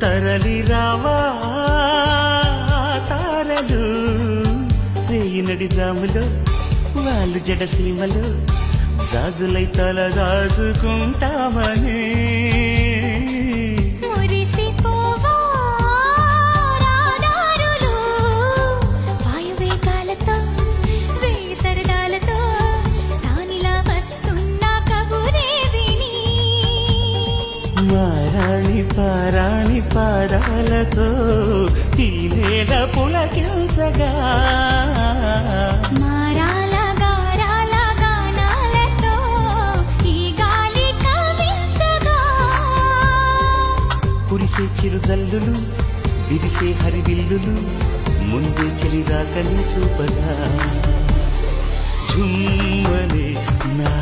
తరలి రావా తారలు రేయినడి జాములో వాళ్ళు జడసీమలో జాజులై తల దాచుకుంటామని మారాణి పారాణి పాదాలతో ఈ నేల పులకించగా మారాల గారాల గానాలతో ఈ గాలి కవించగా కురిసే చిరుజల్లులు విరిసే హరివిల్లులు ముందే చెలిదాకని చూపగా జుమ్మనే నా